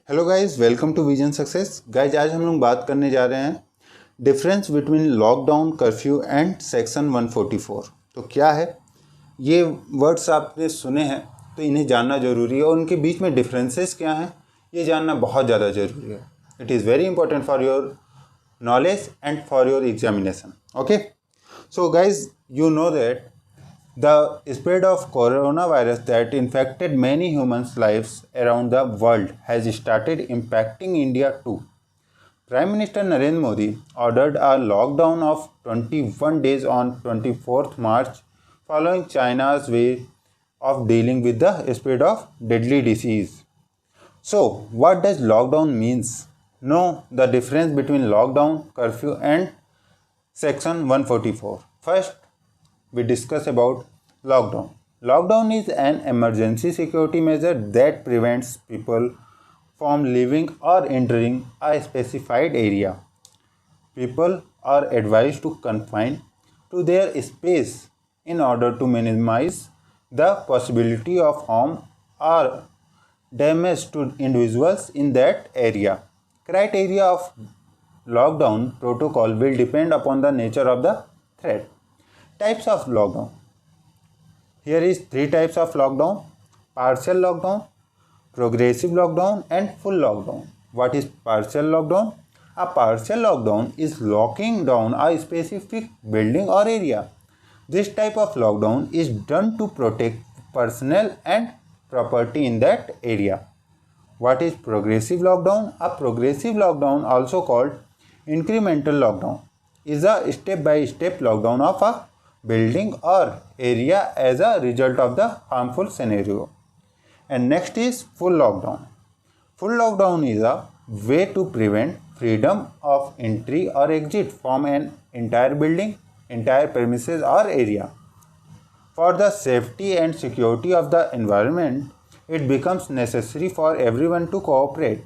Hello guys, welcome to vision success. Guys, आज हम लोग बात करने जा रहे हैं difference between lockdown, curfew and section 144। तो क्या है ये वर्ड्स आपने सुने हैं, तो इन्हें जानना ज़रूरी है और उनके बीच में डिफरेंसेस क्या हैं ये जानना बहुत ज़्यादा ज़रूरी है। It is very important for your knowledge and for your examination. Okay, so guys, you know that the spread of coronavirus that infected many humans lives around the world has started impacting India too. Prime Minister Narendra Modi ordered a lockdown of 21 days on 24th March following China's way of dealing with the spread of deadly disease. So, what does lockdown means? Know the difference between lockdown, curfew and section 144. First, we discuss about lockdown. Lockdown is an emergency security measure that prevents people from leaving or entering a specified area. People are advised to confine to their space in order to minimize the possibility of harm or damage to individuals in that area. Criteria of lockdown protocol will depend upon the nature of the threat. Types of lockdown. Here is three types of lockdown: partial lockdown, progressive lockdown and full lockdown. What is partial lockdown? A partial lockdown is locking down a specific building or area. This type of lockdown is done to protect personnel and property in that area. What is progressive lockdown? A progressive lockdown, also called incremental lockdown, is a step-by-step lockdown of a building or area as a result of the harmful scenario. And next is full lockdown. Full lockdown is a way to prevent freedom of entry or exit from an entire building, entire premises or area. For the safety and security of the environment, it becomes necessary for everyone to cooperate.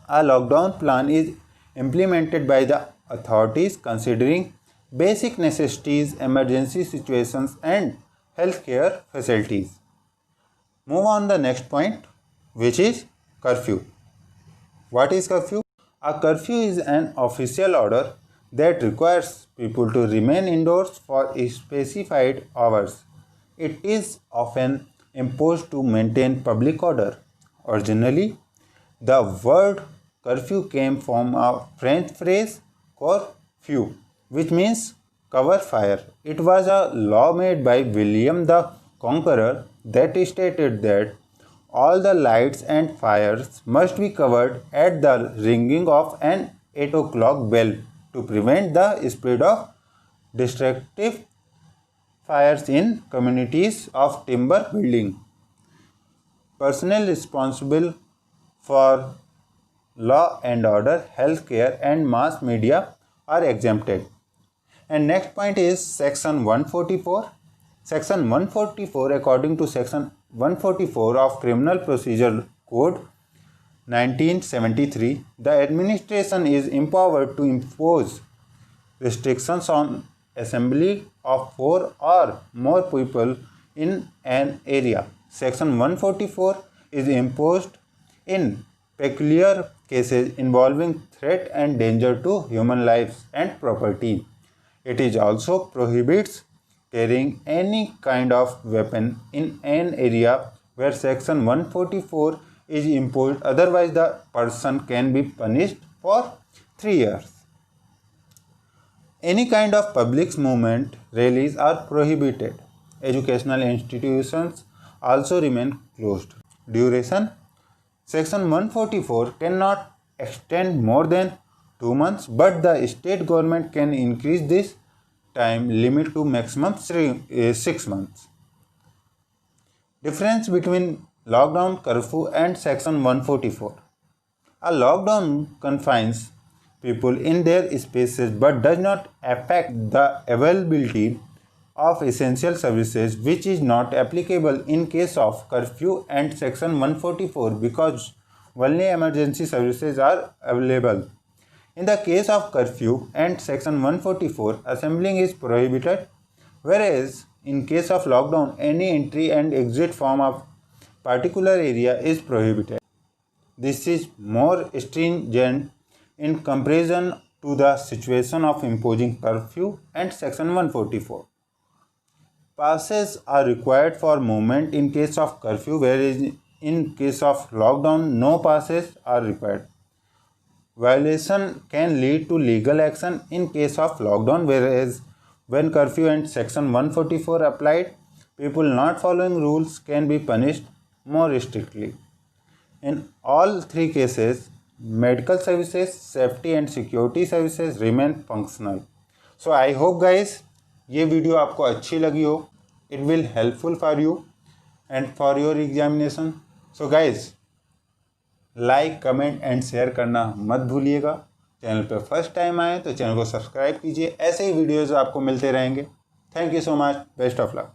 A lockdown plan is implemented by the authorities considering basic necessities, emergency situations, and healthcare facilities. Move on the next point, which is curfew. What is curfew? A curfew is an official order that requires people to remain indoors for specified hours. It is often imposed to maintain public order. Originally, the word curfew came from a French phrase curfew, which means cover fire. It was a law made by William the Conqueror that stated that all the lights and fires must be covered at the ringing of an 8 o'clock bell to prevent the spread of destructive fires in communities of timber building. Personnel responsible for law and order, healthcare, and mass media are exempted. And next point is section 144. Section 144, according to section 144 of Criminal Procedure Code 1973, the administration is empowered to impose restrictions on assembly of 4 or more people in an area. Section 144 is imposed in peculiar cases involving threat and danger to human lives and property. It is also prohibits carrying any kind of weapon in an area where section 144 is imposed, otherwise the person can be punished for 3 years. Any kind of public movement, rallies are prohibited. Educational institutions also remain closed. Duration. Section 144 cannot extend more than 2 months, but the state government can increase this time limit to maximum 6 months. Difference between lockdown, curfew and section 144. A lockdown confines people in their spaces but does not affect the availability of essential services, which is not applicable in case of curfew and section 144 because only emergency services are available. In the case of curfew and section 144, assembling is prohibited, whereas in case of lockdown, any entry and exit from a particular area is prohibited. This is more stringent in comparison to the situation of imposing curfew and Section 144. Passes are required for movement in case of curfew, whereas in case of lockdown, no passes are required. Violation can lead to legal action in case of lockdown, whereas when curfew and Section 144 applied, people not following rules can be punished more strictly. In all three cases, medical services, safety and security services remain functional. So I hope guys ये video आपको अच्छी लगी हो. It will helpful for you and for your examination. So guys, like comment and share करना मत भूलिएगा. Channel पर first time आए तो चैनल को सब्सक्राइब कीजिए. ऐसे ही वीडियोज़ आपको मिलते रहेंगे. Thank you so much. Best of luck.